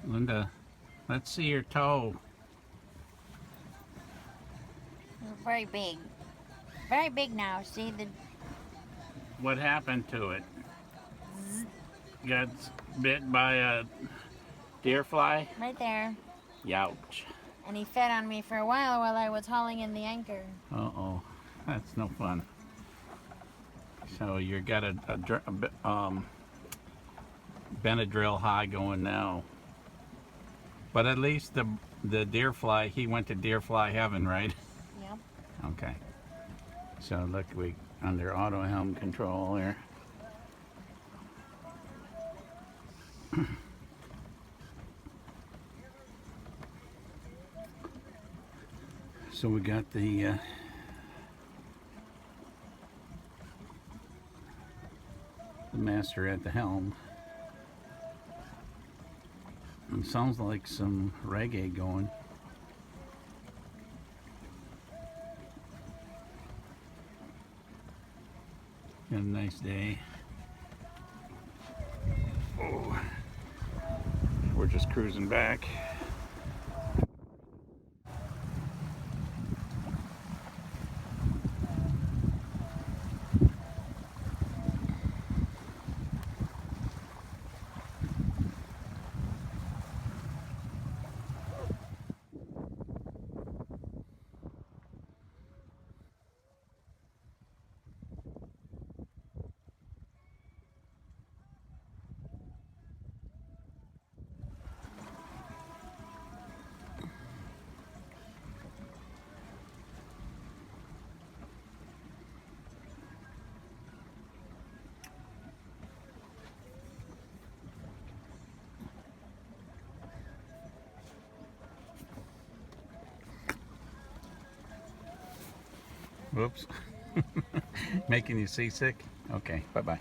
Linda, let's see your toe. It's very big. Very big now. See the What happened to it? zzz Got bit by a deer fly? right there. Youch. And he fed on me for a while I was hauling in the anchor. Uh-oh. That's no fun. So you got a Benadryl high going now. But at least the deer fly, he went to deer fly heaven, right? Yep. Okay. So look, we under auto helm control here. So we got the master at the helm. It sounds like some reggae going. Got a nice day. Oh, we're just cruising back. Whoops. Making you seasick? Okay, bye-bye.